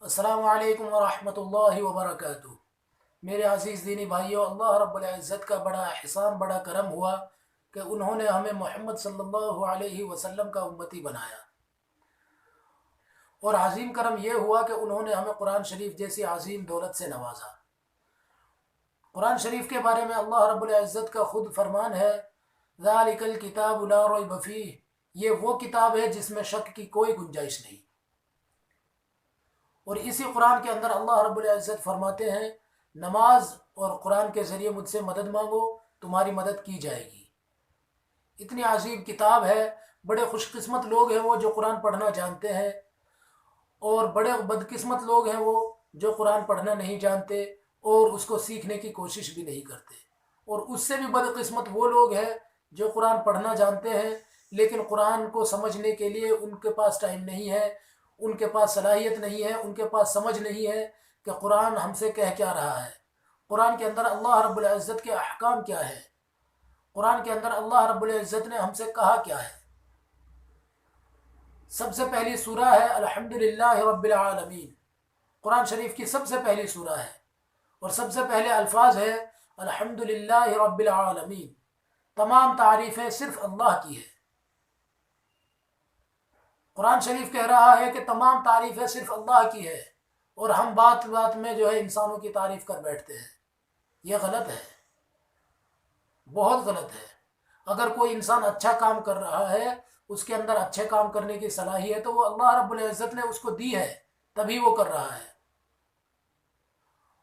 السلام علیکم ورحمۃ اللہ وبرکاتہ۔ میرے عزیز دینی بھائیوں، اللہ رب العزت کا بڑا احسان، بڑا کرم ہوا کہ انہوں نے ہمیں محمد صلی اللہ علیہ وسلم کا امتی بنایا، اور عظیم کرم یہ ہوا کہ انہوں نے ہمیں قرآن شریف جیسی عظیم دولت سے نوازا۔ قرآن شریف کے بارے میں اللہ رب العزت کا خود فرمان ہے، ذالک الکتاب لا ریب فیہ، یہ وہ کتاب ہے جس میں شک کی کوئی گنجائش نہیں۔ اور اسی قرآن کے اندر اللہ رب العزت فرماتے ہیں، نماز اور قرآن کے ذریعے مجھ سے مدد مانگو، تمہاری مدد کی جائے گی۔ اتنی عظیم کتاب ہے، بڑے خوش قسمت لوگ ہیں وہ جو قرآن پڑھنا جانتے ہیں، اور بڑے بدقسمت لوگ ہیں وہ جو قرآن پڑھنا نہیں جانتے اور اس کو سیکھنے کی کوشش بھی نہیں کرتے۔ اور اس سے بھی بدقسمت وہ لوگ ہیں جو قرآن پڑھنا جانتے ہیں لیکن قرآن کو سمجھنے کے لیے ان کے پاس ٹائم نہیں ہے، ان کے پاس صلاحیت نہیں ہے، ان کے پاس سمجھ نہیں ہے کہ قرآن ہم سے کہہ کیا رہا ہے، قرآن کے اندر اللہ رب العزت کے احکام کیا ہے، قرآن کے اندر اللہ رب العزت نے ہم سے کہا کیا ہے۔ سب سے پہلی سورہ ہے الحمدللہ رب العالمین، قرآن شریف کی سب سے پہلی سورہ ہے، اور سب سے پہلے الفاظ ہے الحمدللہ رب العالمین، تمام تعریفیں صرف اللہ کی ہے۔ قرآن شریف کہہ رہا ہے کہ تمام تعریفیں صرف اللہ کی ہے، اور ہم بات بات میں جو ہے انسانوں کی تعریف کر بیٹھتے ہیں۔ یہ غلط ہے، بہت غلط ہے۔ اگر کوئی انسان اچھا کام کر رہا ہے، اس کے اندر اچھے کام کرنے کی صلاحیت ہے، تو وہ اللہ رب العزت نے اس کو دی ہے، تبھی وہ کر رہا ہے۔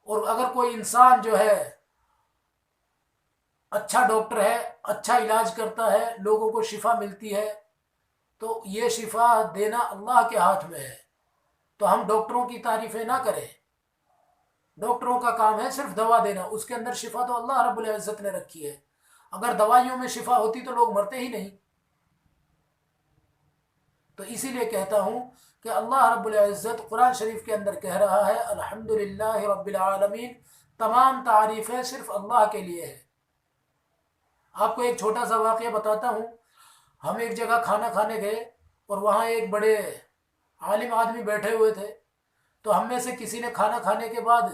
اور اگر کوئی انسان جو ہے اچھا ڈاکٹر ہے، اچھا علاج کرتا ہے، لوگوں کو شفا ملتی ہے، تو یہ شفا دینا اللہ کے ہاتھ میں ہے، تو ہم ڈاکٹروں کی تعریفیں نہ کریں۔ ڈاکٹروں کا کام ہے صرف دوا دینا، اس کے اندر شفا تو اللہ رب العزت نے رکھی ہے۔ اگر دوائیوں میں شفا ہوتی تو لوگ مرتے ہی نہیں۔ تو اسی لیے کہتا ہوں کہ اللہ رب العزت قرآن شریف کے اندر کہہ رہا ہے الحمدللہ رب العالمین، تمام تعریفیں صرف اللہ کے لیے ہے۔ آپ کو ایک چھوٹا سا واقعہ بتاتا ہوں۔ ہم ایک جگہ کھانا کھانے گئے، اور وہاں ایک بڑے عالم آدمی بیٹھے ہوئے تھے، تو ہم میں سے کسی نے کھانا کھانے کے بعد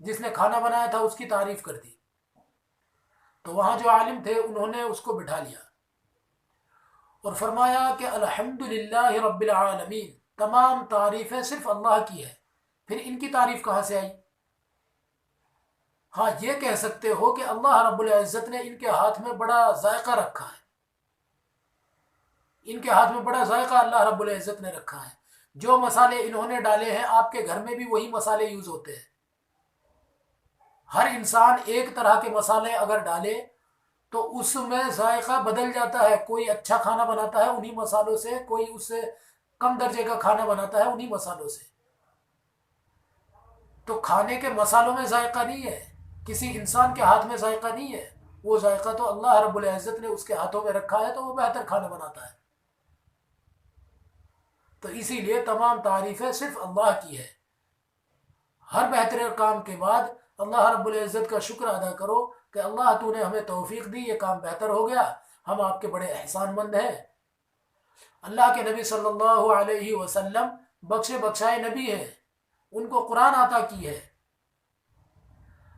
جس نے کھانا بنایا تھا اس کی تعریف کر دی، تو وہاں جو عالم تھے انہوں نے اس کو بٹھا لیا اور فرمایا کہ الحمدللہ رب العالمین، تمام تعریفیں صرف اللہ کی ہے۔ پھر ان کی تعریف کہاں سے آئی؟ ہاں، یہ کہہ سکتے ہو کہ اللہ رب العزت نے ان کے ہاتھ میں بڑا ذائقہ رکھا ہے، ان کے ہاتھ میں بڑا ذائقہ اللہ رب العزت نے رکھا ہے۔ جو مسالے انہوں نے ڈالے ہیں آپ کے گھر میں بھی وہی مسالے یوز ہوتے ہیں۔ ہر انسان ایک طرح کے مسالے اگر ڈالے تو اس میں ذائقہ بدل جاتا ہے۔ کوئی اچھا کھانا بناتا ہے انہی مسالوں سے، کوئی اس سے کم درجے کا کھانا بناتا ہے انہی مسالوں سے۔ تو کھانے کے مسالوں میں ذائقہ نہیں ہے، کسی انسان کے ہاتھ میں ذائقہ نہیں ہے، وہ ذائقہ تو اللہ رب العزت نے اس کے ہاتھوں میں رکھا ہے، تو وہ بہتر کھانا بناتا ہے۔ تو اسی لیے تمام تعریفیں صرف اللہ کی ہے۔ ہر بہتر کام کے بعد اللہ رب العزت کا شکر ادا کرو کہ اللہ تو نے ہمیں توفیق دی، یہ کام بہتر ہو گیا، ہم آپ کے بڑے احسان مند ہیں۔ اللہ کے نبی صلی اللہ علیہ وسلم بخشے بخشائے نبی ہیں، ان کو قرآن عطا کی ہے۔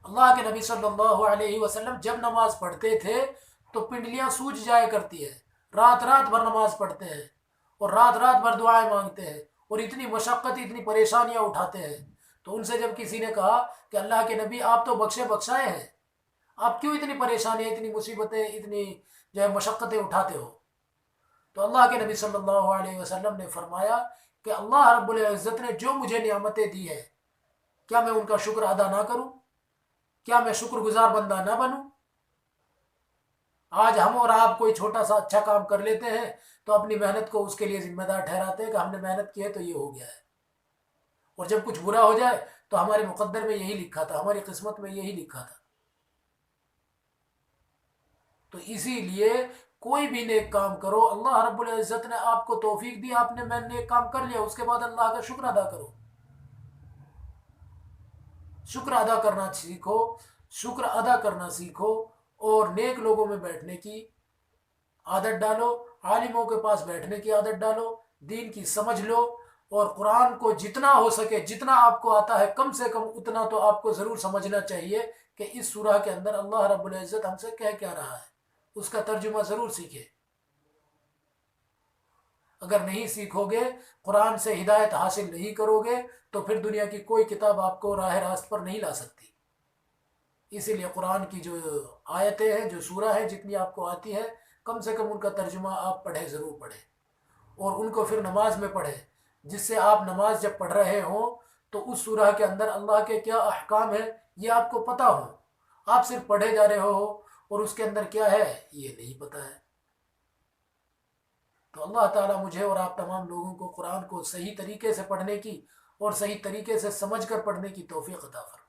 اللہ کے نبی صلی اللہ علیہ وسلم جب نماز پڑھتے تھے تو پنڈلیاں سوج جایا کرتی ہے، رات رات بھر نماز پڑھتے ہیں اور رات رات بھر دعائیں مانگتے ہیں، اور اتنی مشقت، اتنی پریشانیاں اٹھاتے ہیں۔ تو ان سے جب کسی نے کہا کہ اللہ کے نبی آپ تو بخشے بخشائے ہیں، آپ کیوں اتنی پریشانیاں، اتنی مصیبتیں، اتنی جو ہے مشقتیں اٹھاتے ہو؟ تو اللہ کے نبی صلی اللہ علیہ وسلم نے فرمایا کہ اللہ رب العزت نے جو مجھے نعمتیں دی ہیں، کیا میں ان کا شکر ادا نہ کروں؟ کیا میں شکر گزار بندہ نہ بنوں؟ آج ہم اور آپ کوئی چھوٹا سا اچھا کام کر لیتے ہیں تو اپنی محنت کو اس کے لیے ذمہ دار ٹھہراتے ہیں کہ ہم نے محنت کی ہے تو یہ ہو گیا ہے، اور جب کچھ برا ہو جائے تو ہمارے مقدر میں یہی لکھا تھا، ہماری قسمت میں یہی لکھا تھا۔ تو اسی لیے کوئی بھی نیک کام کرو، اللہ رب العزت نے آپ کو توفیق دی، آپ نے میں نیک کام کر لیا، اس کے بعد اللہ کا شکر ادا کرو، شکر ادا کرنا سیکھو، شکر ادا کرنا سیکھو، اور نیک لوگوں میں بیٹھنے کی عادت ڈالو، عالموں کے پاس بیٹھنے کی عادت ڈالو، دین کی سمجھ لو، اور قرآن کو جتنا ہو سکے، جتنا آپ کو آتا ہے کم سے کم اتنا تو آپ کو ضرور سمجھنا چاہیے کہ اس سورہ کے اندر اللہ رب العزت ہم سے کہہ کیا رہا ہے، اس کا ترجمہ ضرور سیکھے۔ اگر نہیں سیکھو گے، قرآن سے ہدایت حاصل نہیں کرو گے، تو پھر دنیا کی کوئی کتاب آپ کو راہ راست پر نہیں لا سکتی۔ اسی لیے قرآن کی جو آیتیں ہیں، جو سورہ ہیں، جتنی آپ کو آتی ہے کم سے کم ان کا ترجمہ آپ پڑھیں، ضرور پڑھیں، اور ان کو پھر نماز میں پڑھیں، جس سے آپ نماز جب پڑھ رہے ہوں تو اس سورہ کے اندر اللہ کے کیا احکام ہیں یہ آپ کو پتہ ہو۔ آپ صرف پڑھے جا رہے ہو اور اس کے اندر کیا ہے یہ نہیں پتہ ہے۔ تو اللہ تعالیٰ مجھے اور آپ تمام لوگوں کو قرآن کو صحیح طریقے سے پڑھنے کی اور صحیح طریقے سے سمجھ کر پڑھنے کی توفیق عطا فرمائے۔